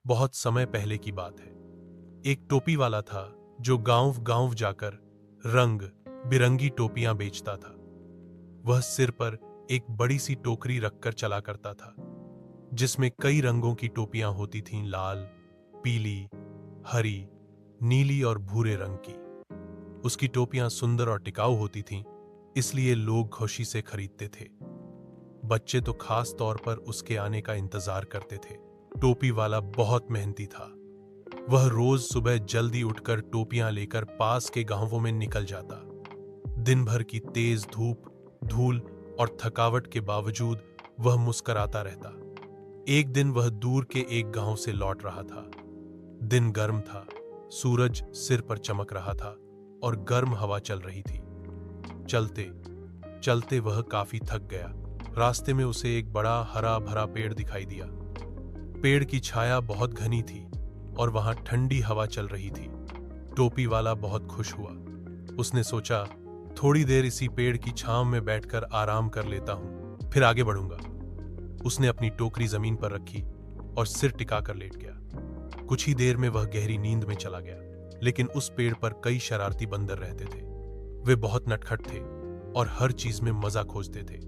बहुत समय पहले की बात है। एक टोपी वाला था जो गांव गांव जाकर रंग बिरंगी टोपियां बेचता था। वह सिर पर एक बड़ी सी टोकरी रखकर चला करता था, जिसमें कई रंगों की टोपियां होती थीं, लाल, पीली, हरी, नीली और भूरे रंग की। उसकी टोपियां सुंदर और टिकाऊ होती थीं, इसलिए लोग खुशी से खरीदते थे। बच्चे तो खास तौर पर उसके आने का इंतजार करते थे। टोपी वाला बहुत मेहनती था। वह रोज सुबह जल्दी उठकर टोपियां लेकर पास के गांवों में निकल जाता। दिन भर की तेज धूप, धूल और थकावट के बावजूद वह मुस्कुराता रहता। एक दिन वह दूर के एक गांव से लौट रहा था। दिन गर्म था, सूरज सिर पर चमक रहा था और गर्म हवा चल रही थी। चलते चलते वह काफी थक गया। रास्ते में उसे एक बड़ा हरा भरा पेड़ दिखाई दिया। पेड़ की छाया बहुत घनी थी और वहां ठंडी हवा चल रही थी। टोपी वाला बहुत खुश हुआ। उसने सोचा, थोड़ी देर इसी पेड़ की छांव में बैठकर आराम कर लेता हूं, फिर आगे बढ़ूंगा। उसने अपनी टोकरी जमीन पर रखी और सिर टिकाकर लेट गया। कुछ ही देर में वह गहरी नींद में चला गया। लेकिन उस पेड़ पर कई शरारती बंदर रहते थे। वे बहुत नटखट थे और हर चीज में मजा खोजते थे।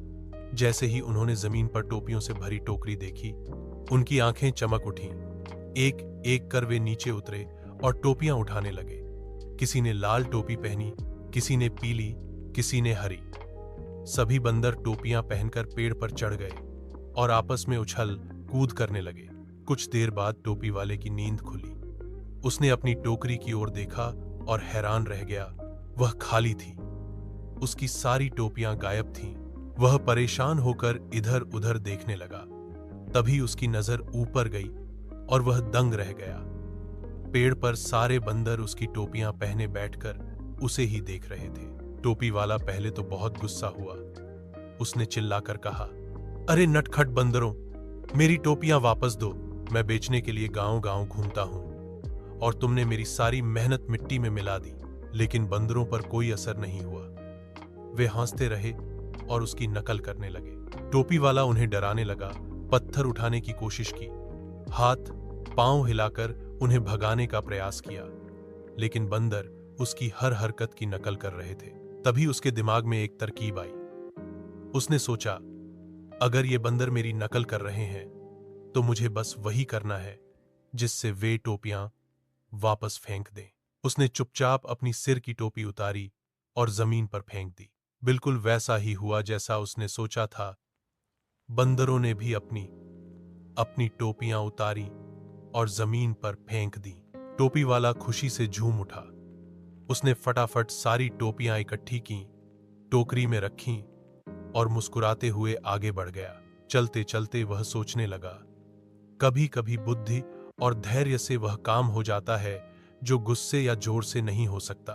जैसे ही उन्होंने जमीन पर टोपियों से भरी टोकरी देखी, उनकी आंखें चमक उठीं। एक एक कर वे नीचे उतरे और टोपियां उठाने लगे। किसी ने लाल टोपी पहनी, किसी ने पीली, किसी ने हरी। सभी बंदर टोपियां पहनकर पेड़ पर चढ़ गए और आपस में उछल कूद करने लगे। कुछ देर बाद टोपी वाले की नींद खुली। उसने अपनी टोकरी की ओर देखा और हैरान रह गया। वह खाली थी। उसकी सारी टोपियां गायब थीं। वह परेशान होकर इधर उधर देखने लगा। तभी उसकी नजर ऊपर गई और वह दंग रह गया। पेड़ पर सारे बंदर उसकी टोपियां पहने बैठकर उसे ही देख रहे थे। टोपी वाला पहले तो बहुत गुस्सा हुआ। उसने चिल्लाकर कहा, अरे नटखट बंदरों, मेरी टोपियां वापस दो। मैं बेचने के लिए गांव गांव घूमता हूं और तुमने मेरी सारी मेहनत मिट्टी में मिला दी। लेकिन बंदरों पर कोई असर नहीं हुआ। वे हंसते रहे और उसकी नकल करने लगे। टोपी वाला उन्हें डराने लगा, पत्थर उठाने की कोशिश की, हाथ पांव हिलाकर उन्हें भगाने का प्रयास किया। लेकिन बंदर उसकी हर हरकत की नकल कर रहे थे। तभी उसके दिमाग में एक तरकीब आई। उसने सोचा, अगर ये बंदर मेरी नकल कर रहे हैं तो मुझे बस वही करना है जिससे वे टोपियां वापस फेंक दें। उसने चुपचाप अपनी सिर की टोपी उतारी और जमीन पर फेंक दी। बिल्कुल वैसा ही हुआ जैसा उसने सोचा था। बंदरों ने भी अपनी अपनी टोपियां उतारी और जमीन पर फेंक दी। टोपी वाला खुशी से झूम उठा। उसने फटाफट सारी टोपियां इकट्ठी की, टोकरी में रखीं और मुस्कुराते हुए आगे बढ़ गया। चलते चलते वह सोचने लगा, कभी कभी बुद्धि और धैर्य से वह काम हो जाता है जो गुस्से या जोर से नहीं हो सकता।